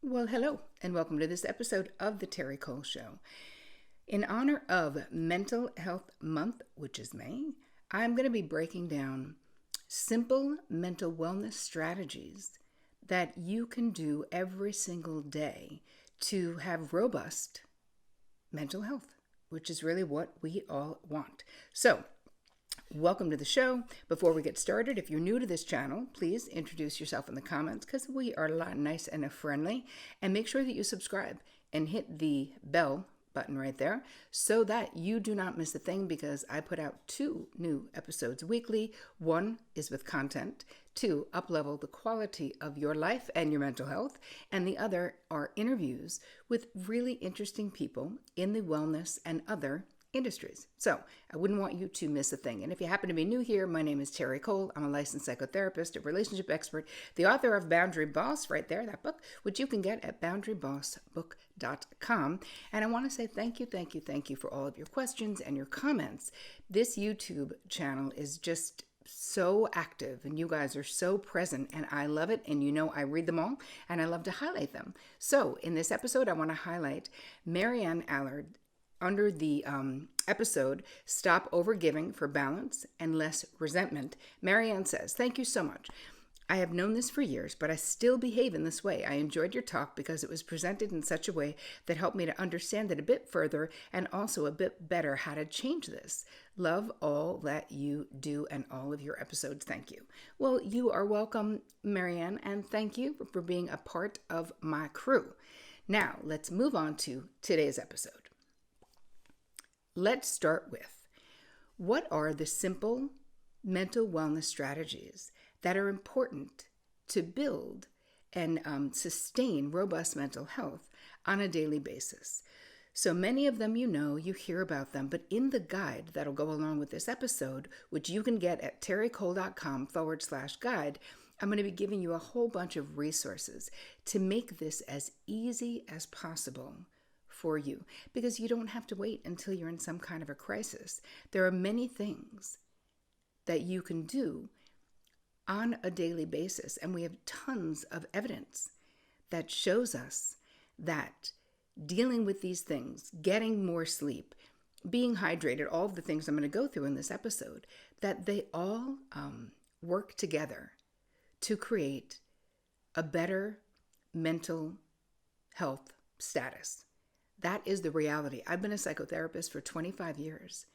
Well, hello, and welcome to this episode of The Terri Cole Show. In honor of Mental Health Month, which is May, I'm going to be breaking down simple mental wellness strategies that you can do every single day to have robust mental health, which is really what we all want. So, welcome to the show. Before we get started, if you're new to this channel, please introduce yourself in the comments because we are a lot nice and friendly. And make sure that you subscribe and hit the bell button right there so that you do not miss a thing, because I put out 2 new episodes weekly. 1 is with content to up-level the quality of your life and your mental health, and the other are interviews with really interesting people in the wellness and other industries. So I wouldn't want you to miss a thing. And if you happen to be new here, my name is Terri Cole. I'm a licensed psychotherapist, a relationship expert, the author of Boundary Boss, right there, that book, which you can get at boundarybossbook.com. And I want to say thank you for all of your questions and your comments. This YouTube channel is just so active and you guys are so present, and I love it. And you know, I read them all and I love to highlight them. So in this episode, I want to highlight Marianne Allard under the episode, Stop Overgiving for Balance and Less Resentment. Marianne says, "Thank you so much. I have known this for years, but I still behave in this way. I enjoyed your talk because it was presented in such a way that helped me to understand it a bit further and also a bit better how to change this. Love all that you do and all of your episodes. Thank you." Well, you are welcome, Marianne, and thank you for being a part of my crew. Now, let's move on to today's episode. Let's start with, what are the simple mental wellness strategies that are important to build and sustain robust mental health on a daily basis? So many of them you hear about them, but in the guide that'll go along with this episode, which you can get at terricole.com/guide, I'm going to be giving you a whole bunch of resources to make this as easy as possible for you, because you don't have to wait until you're in some kind of a crisis. There are many things that you can do on a daily basis, and we have tons of evidence that shows us that dealing with these things, getting more sleep, being hydrated, all of the things I'm going to go through in this episode, that they all work together to create a better mental health status. That is the reality. I've been a psychotherapist for 25 years,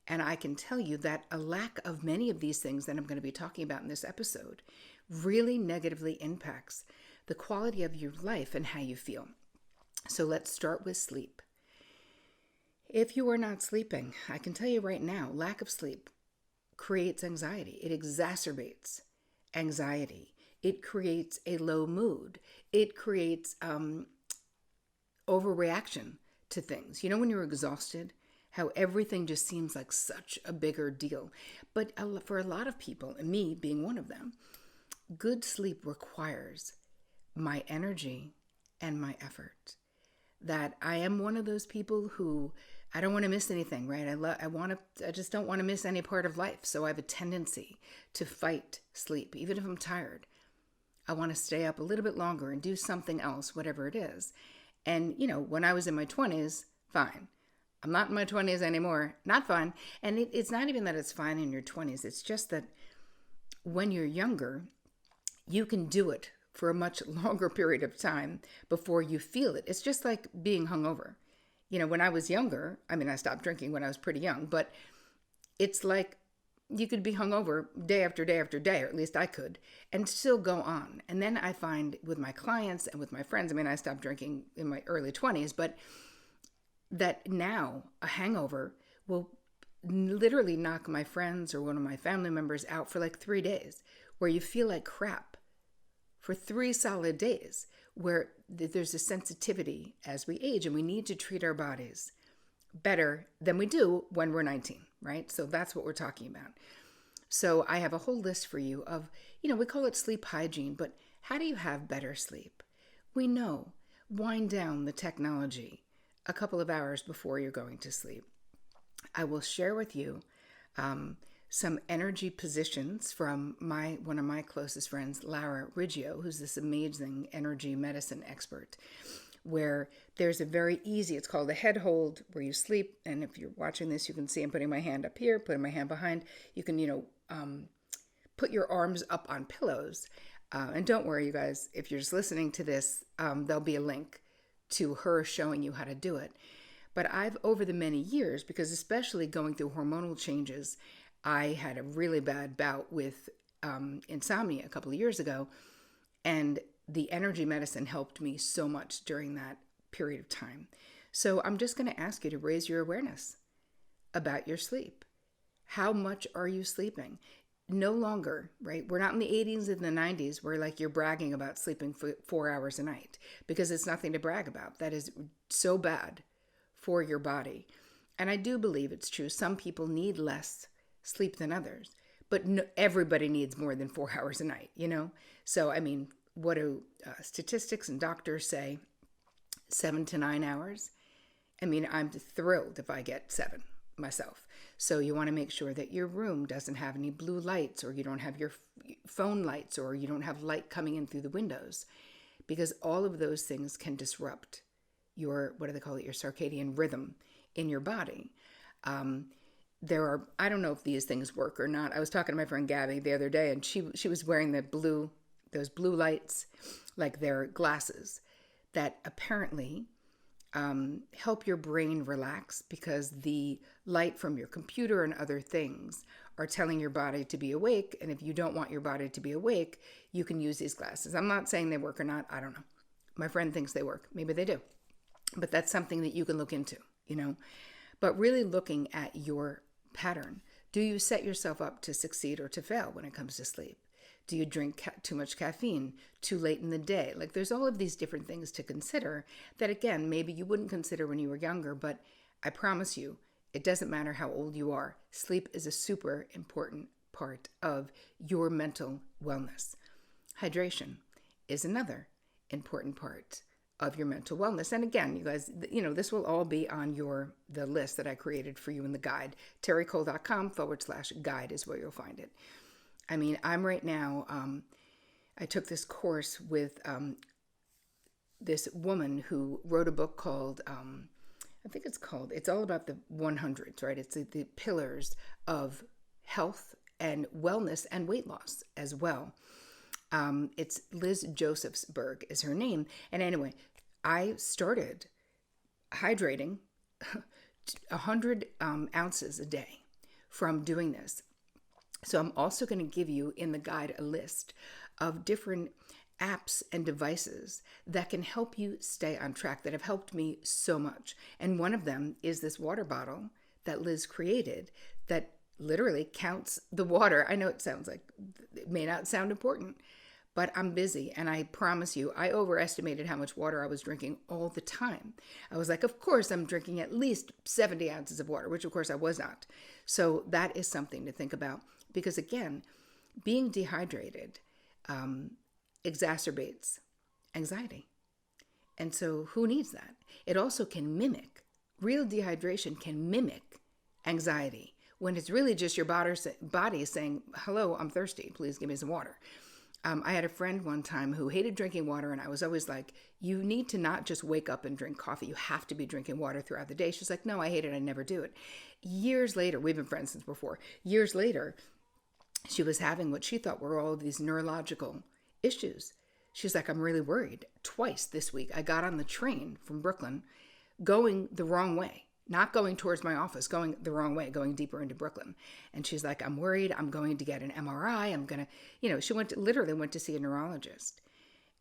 and I can tell you that a lack of many of these things that I'm going to be talking about in this episode really negatively impacts the quality of your life and how you feel. So let's start with sleep. If you are not sleeping, I can tell you right now, lack of sleep creates anxiety. It exacerbates anxiety. It creates a low mood. It creates overreaction to things. You know, when you're exhausted, how everything just seems like such a bigger deal. But for a lot of people, and me being one of them, good sleep requires my energy and my effort. That I am one of those people who, I don't want to miss anything, right? I just don't want to miss any part of life. So I have a tendency to fight sleep. Even if I'm tired, I want to stay up a little bit longer and do something else, whatever it is. And, you know, when I was in my 20s, fine. I'm not in my 20s anymore, not fine. And it's not even that it's fine in your 20s. It's just that when you're younger, you can do it for a much longer period of time before you feel it. It's just like being hungover. You know, when I was younger, I stopped drinking when I was pretty young, but it's like you could be hungover day after day after day, or at least I could, and still go on. And then I find with my clients and with my friends, I stopped drinking in my early 20s, but that now a hangover will literally knock my friends or one of my family members out for like 3 days, where you feel like crap for 3 solid days, where there's a sensitivity as we age, and we need to treat our bodies better than we do when we're 19, right? So that's what we're talking about. So I have a whole list for you of, we call it sleep hygiene, but how do you have better sleep? We know, wind down the technology a couple of hours before you're going to sleep. I will share with you some energy positions from one of my closest friends, Lara Riggio, who's this amazing energy medicine expert, where there's a very easy, it's called a head hold, where you sleep. And if you're watching this, you can see I'm putting my hand up here, putting my hand behind. You can, put your arms up on pillows. And don't worry, you guys, if you're just listening to this, there'll be a link to her showing you how to do it. But I've, over the many years, because especially going through hormonal changes, I had a really bad bout with insomnia a couple of years ago, and the energy medicine helped me so much during that period of time. So I'm just going to ask you to raise your awareness about your sleep. How much are you sleeping? No longer, right? We're not in the 80s and the 90s where like you're bragging about sleeping for 4 hours a night, because it's nothing to brag about. That is so bad for your body. And I do believe it's true. Some people need less sleep than others, but no, everybody needs more than 4 hours a night, So, I mean, what do statistics and doctors say? 7 to 9 hours. I mean, I'm thrilled if I get 7 myself. So you want to make sure that your room doesn't have any blue lights, or you don't have your phone lights, or you don't have light coming in through the windows, because all of those things can disrupt your, what do they call it, your circadian rhythm in your body. I don't know if these things work or not. I was talking to my friend Gabby the other day, and she was wearing those blue lights, like their glasses, that apparently help your brain relax, because the light from your computer and other things are telling your body to be awake. And if you don't want your body to be awake, you can use these glasses. I'm not saying they work or not. I don't know. My friend thinks they work. Maybe they do. But that's something that you can look into, But really looking at your pattern. Do you set yourself up to succeed or to fail when it comes to sleep? Do you drink too much caffeine too late in the day? Like, there's all of these different things to consider that, again, maybe you wouldn't consider when you were younger, but I promise you, it doesn't matter how old you are. Sleep is a super important part of your mental wellness. Hydration is another important part of your mental wellness. And again, you guys, this will all be on the list that I created for you in the guide. terricole.com/guide is where you'll find it. I mean, I'm right now, I took this course with this woman who wrote a book called, it's all about the 100s, right? It's the pillars of health and wellness and weight loss as well. It's Liz Josephsberg is her name. And anyway, I started hydrating 100 ounces a day from doing this. So I'm also going to give you in the guide a list of different apps and devices that can help you stay on track, that have helped me so much. And one of them is this water bottle that Liz created that literally counts the water. I know it may not sound important, but I'm busy, and I promise you, I overestimated how much water I was drinking all the time. I was like, of course, I'm drinking at least 70 ounces of water, which of course I was not. So that is something to think about, because again, being dehydrated exacerbates anxiety. And so who needs that? It also can real dehydration can mimic anxiety, when it's really just your body saying, hello, I'm thirsty, please give me some water. I had a friend one time who hated drinking water, and I was always like, you need to not just wake up and drink coffee. You have to be drinking water throughout the day. She's like, no, I hate it. I never do it. Years later, we've been friends since before. Years later, she was having what she thought were all of these neurological issues. She's like, I'm really worried. Twice this week, I got on the train from Brooklyn going the wrong way. Not going towards my office, going the wrong way, going deeper into Brooklyn. And she's like, I'm worried. I'm going to get an MRI. I'm going to, she literally went to see a neurologist.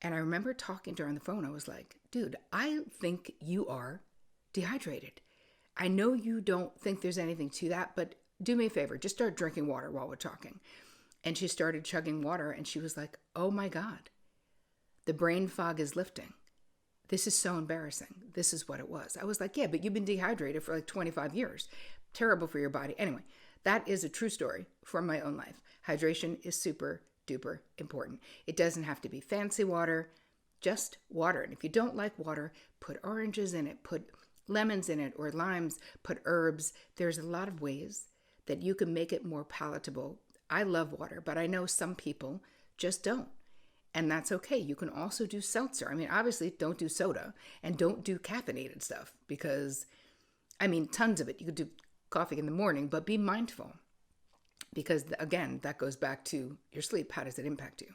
And I remember talking to her on the phone. I was like, dude, I think you are dehydrated. I know you don't think there's anything to that, but do me a favor. Just start drinking water while we're talking. And she started chugging water, and she was like, oh my God, the brain fog is lifting. This is so embarrassing. This is what it was. I was like, yeah, but you've been dehydrated for like 25 years. Terrible for your body. Anyway, that is a true story from my own life. Hydration is super duper important. It doesn't have to be fancy water, just water. And if you don't like water, put oranges in it, put lemons in it or limes, put herbs. There's a lot of ways that you can make it more palatable. I love water, but I know some people just don't. And that's okay. You can also do seltzer. I mean, obviously, don't do soda and don't do caffeinated stuff because, I mean, tons of it. You could do coffee in the morning, but be mindful because, again, that goes back to your sleep. How does it impact you?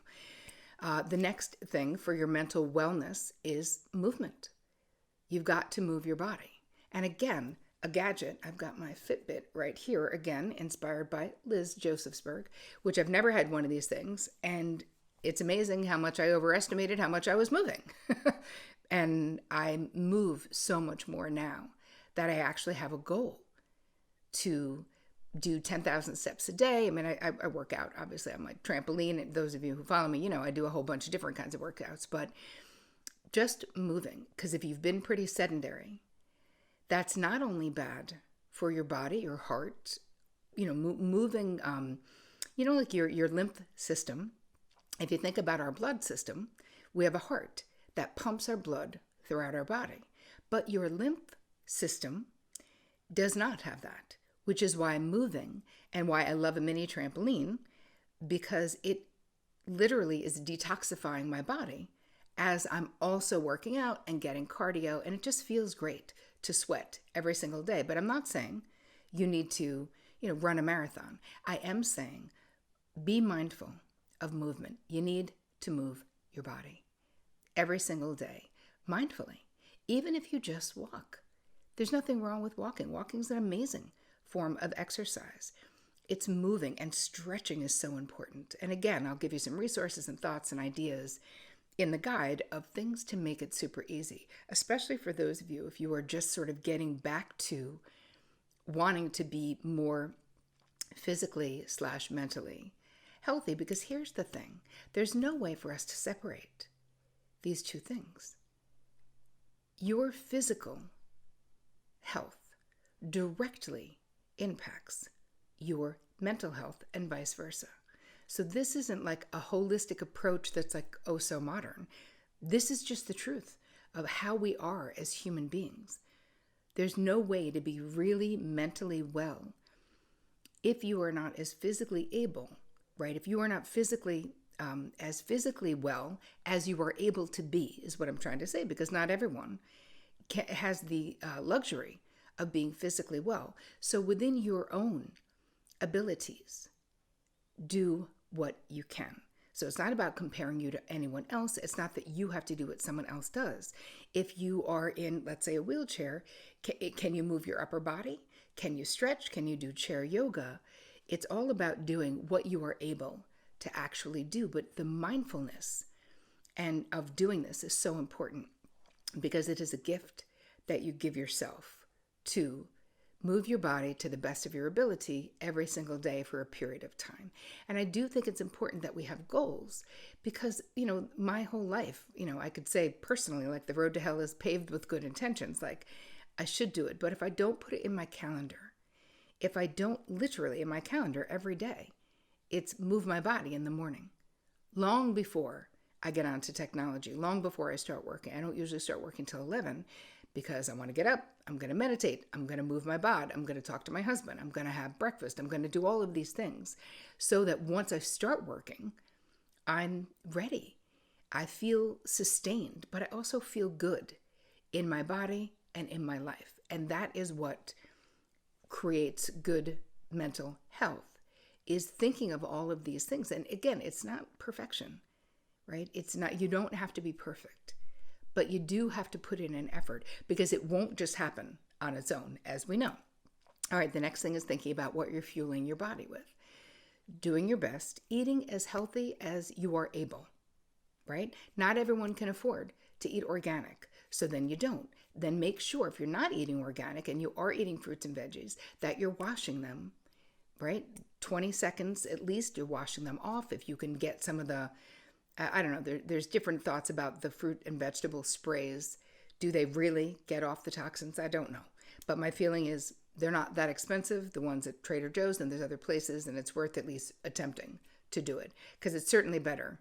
The next thing for your mental wellness is movement. You've got to move your body. And again, a gadget, I've got my Fitbit right here, again, inspired by Liz Josephsberg, which I've never had one of these things. And it's amazing how much I overestimated how much I was moving. And I move so much more now that I actually have a goal to do 10,000 steps a day. I mean, I work out, obviously, on my trampoline. And those of you who follow me, you know, I do a whole bunch of different kinds of workouts, but just moving. Because if you've been pretty sedentary, that's not only bad for your body, your heart, you know, moving, you know, like your lymph system. If you think about our blood system, we have a heart that pumps our blood throughout our body. But your lymph system does not have that, which is why I'm moving and why I love a mini trampoline, because it literally is detoxifying my body as I'm also working out and getting cardio. And it just feels great to sweat every single day. But I'm not saying you need to, you know, run a marathon. I am saying be mindful of movement. You need to move your body every single day mindfully, even if you just walk. There's nothing wrong with walking. Walking is an amazing form of exercise. It's moving, and stretching is so important. And again, I'll give you some resources and thoughts and ideas in the guide of things to make it super easy, especially for those of you, if you are just sort of getting back to wanting to be more physically/mentally healthy. Because here's the thing, there's no way for us to separate these two things. Your physical health directly impacts your mental health and vice versa. So this isn't like a holistic approach that's like, oh, so modern. This is just the truth of how we are as human beings. There's no way to be really mentally well if you are not as physically able, right? If you are not physically as physically well as you are able to be, is what I'm trying to say, because not everyone has the luxury of being physically well. So within your own abilities, do what you can. So it's not about comparing you to anyone else. It's not that you have to do what someone else does. If you are in, let's say, a wheelchair, can you move your upper body? Can you stretch? Can you do chair yoga? It's all about doing what you are able to actually do. But the mindfulness and of doing this is so important, because it is a gift that you give yourself to move your body to the best of your ability every single day for a period of time. And I do think it's important that we have goals, because, you know, my whole life, you know, I could say personally, like, the road to hell is paved with good intentions. Like, I should do it. But if I don't put it in my calendar, if I don't literally in my calendar every day, it's move my body in the morning, long before I get onto technology, long before I start working. I don't usually start working till 11, because I want to get up, I'm going to meditate, I'm going to move my body, I'm going to talk to my husband, I'm going to have breakfast, I'm going to do all of these things so that once I start working, I'm ready. I feel sustained, but I also feel good in my body and in my life. And that is what creates good mental health, is thinking of all of these things. And again, it's not perfection, right? It's not, you don't have to be perfect. But you do have to put in an effort, because it won't just happen on its own, as we know. All right, the next thing is thinking about what you're fueling your body with. Doing your best, eating as healthy as you are able, right? Not everyone can afford to eat organic, so then you don't. Then make sure, if you're not eating organic and you are eating fruits and veggies, that you're washing them, right? 20 seconds at least, you're washing them off. If you can get some of the, I don't know, there's different thoughts about the fruit and vegetable sprays. Do they really get off the toxins? I don't know. But my feeling is they're not that expensive, the ones at Trader Joe's, and there's other places, and it's worth at least attempting to do it, because it's certainly better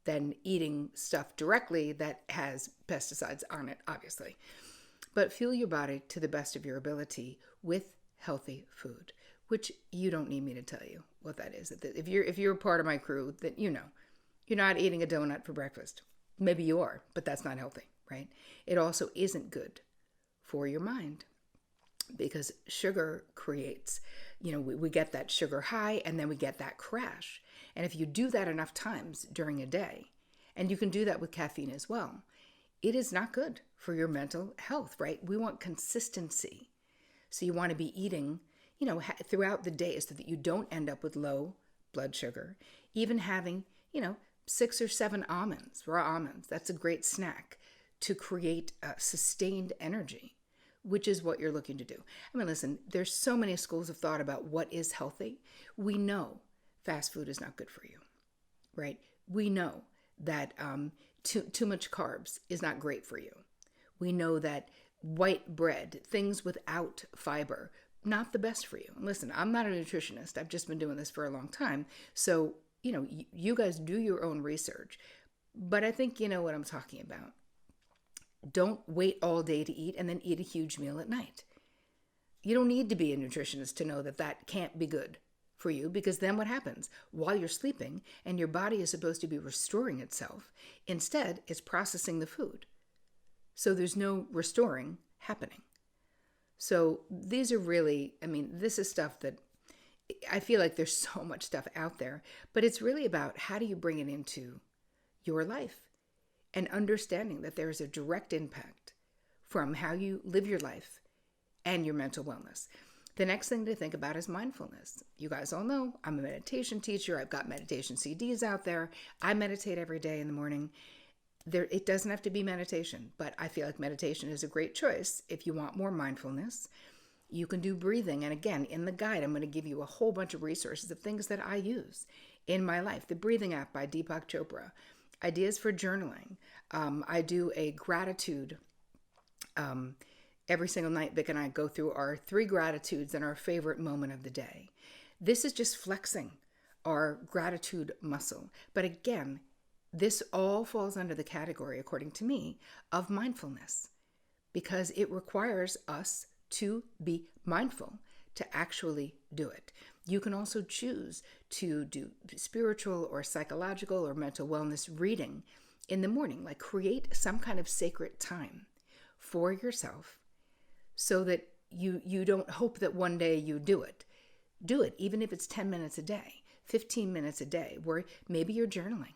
than eating stuff directly that has pesticides on it, obviously. But fuel your body to the best of your ability with healthy food, which you don't need me to tell you what that is. If you're part of my crew, then you know. You're not eating a donut for breakfast. Maybe you are, but that's not healthy, right? It also isn't good for your mind because sugar creates, we get that sugar high and then we get that crash. And if you do that enough times during a day, and you can do that with caffeine as well, it is not good for your mental health, right? We want consistency. So you want to be eating, throughout the day so that you don't end up with low blood sugar. Even having, 6 or 7 almonds, raw almonds, that's a great snack to create sustained energy, which is what you're looking to do. I mean, listen, there's so many schools of thought about what is healthy. We know fast food is not good for you, right? We know that too much carbs is not great for you. We know that white bread, things without fiber, not the best for you. Listen, I'm not a nutritionist. I've just been doing this for a long time. So, you guys do your own research. But I think you know what I'm talking about. Don't wait all day to eat and then eat a huge meal at night. You don't need to be a nutritionist to know that that can't be good for you, because then what happens? While you're sleeping and your body is supposed to be restoring itself, instead it's processing the food. So there's no restoring happening. So these are really, this is stuff that I feel like there's so much stuff out there, but it's really about how do you bring it into your life and understanding that there is a direct impact from how you live your life and your mental wellness. The next thing to think about is mindfulness. You guys all know I'm a meditation teacher. I've got meditation CDs out there. I meditate every day in the morning. It doesn't have to be meditation, but I feel like meditation is a great choice if you want more mindfulness. You can do breathing. And again, in the guide, I'm going to give you a whole bunch of resources of things that I use in my life. The Breathing app by Deepak Chopra. Ideas for journaling. I do a gratitude every single night. Vic and I go through our 3 gratitudes and our favorite moment of the day. This is just flexing our gratitude muscle. But again, this all falls under the category, according to me, of mindfulness, because it requires us to be mindful to actually do it. You can also choose to do spiritual or psychological or mental wellness reading in the morning, like create some kind of sacred time for yourself so that you don't hope that one day you do it. Do it, even if it's 10 minutes a day, 15 minutes a day, where maybe you're journaling.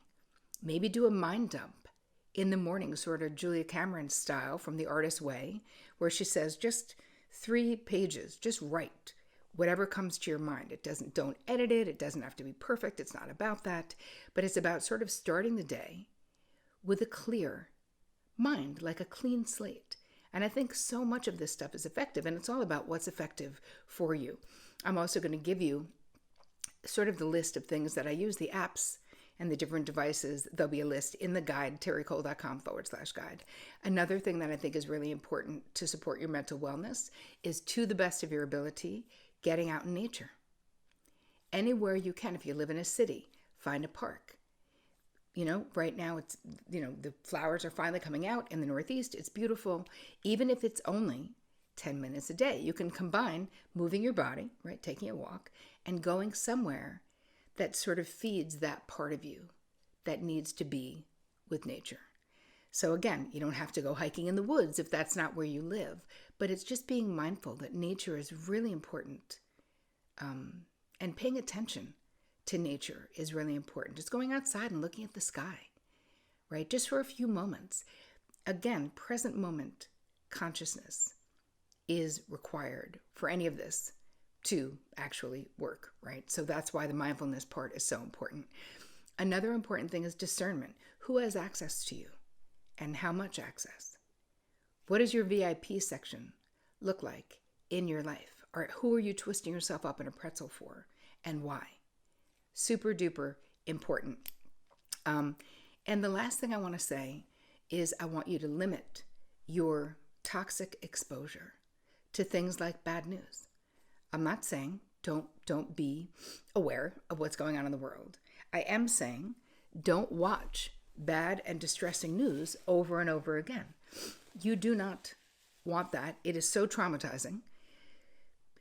Maybe do a mind dump in the morning, sort of Julia Cameron style from The Artist's Way, where she says just 3 pages, just write whatever comes to your mind. Don't edit it. It doesn't have to be perfect. It's not about that, but it's about sort of starting the day with a clear mind, like a clean slate. And I think so much of this stuff is effective, and it's all about what's effective for you. I'm also going to give you sort of the list of things that I use, the apps and the different devices. There'll be a list in the guide, terricole.com/guide. Another thing that I think is really important to support your mental wellness is, to the best of your ability, getting out in nature. Anywhere you can. If you live in a city, find a park. Right now it's, the flowers are finally coming out in the Northeast. It's beautiful. Even if it's only 10 minutes a day, you can combine moving your body, right, taking a walk, and going somewhere that sort of feeds that part of you that needs to be with nature. So again, you don't have to go hiking in the woods if that's not where you live, but it's just being mindful that nature is really important. And paying attention to nature is really important. Just going outside and looking at the sky, right? Just for a few moments. Again, present moment consciousness is required for any of this to actually work, right? So that's why the mindfulness part is so important. Another important thing is discernment. Who has access to you and how much access? What does your VIP section look like in your life? Or who are you twisting yourself up in a pretzel for and why? Super duper important. And the last thing I want to say is I want you to limit your toxic exposure to things like bad news. I'm not saying don't be aware of what's going on in the world. I am saying don't watch bad and distressing news over and over again. You do not want that. It is so traumatizing.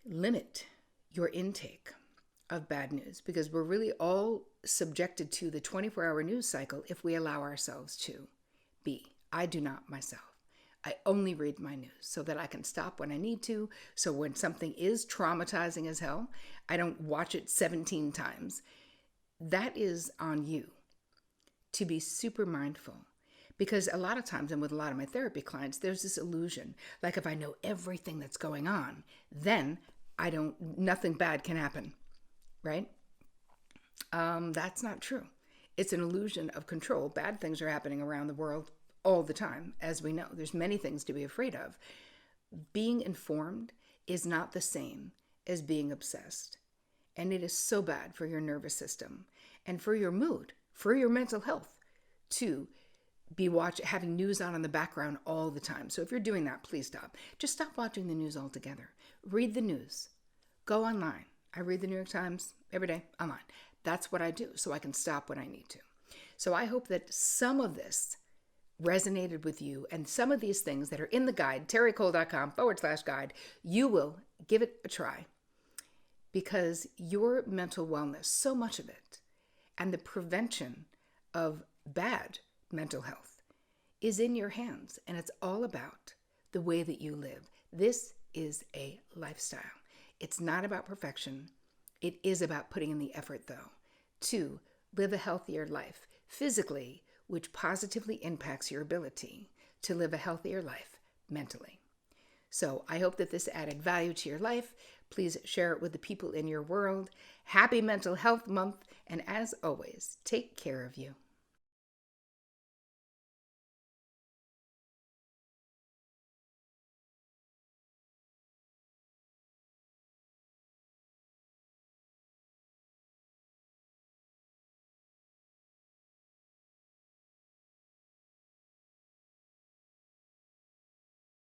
Limit your intake of bad news, because we're really all subjected to the 24-hour news cycle if we allow ourselves to be. I do not myself. I only read my news so that I can stop when I need to. So when something is traumatizing as hell, I don't watch it 17 times. That is on you to be super mindful. Because a lot of times, and with a lot of my therapy clients, there's this illusion, like if I know everything that's going on, then nothing bad can happen, right? That's not true. It's an illusion of control. Bad things are happening around the world all the time, as we know. There's many things to be afraid of. Being informed is not the same as being obsessed. And it is so bad for your nervous system and for your mood, for your mental health, to be having news on in the background all the time. So if you're doing that, please stop. Just stop watching the news altogether. Read the news. Go online. I read the New York Times every day online. That's what I do, so I can stop when I need to. So I hope that some of this resonated with you, and some of these things that are in the guide, terricole.com/guide, you will give it a try, because your mental wellness, so much of it, and the prevention of bad mental health is in your hands, and it's all about the way that you live. This is a lifestyle. It's not about perfection. It is about putting in the effort, though, to live a healthier life physically, which positively impacts your ability to live a healthier life mentally. So I hope that this added value to your life. Please share it with the people in your world. Happy Mental Health Month, and as always, take care of you.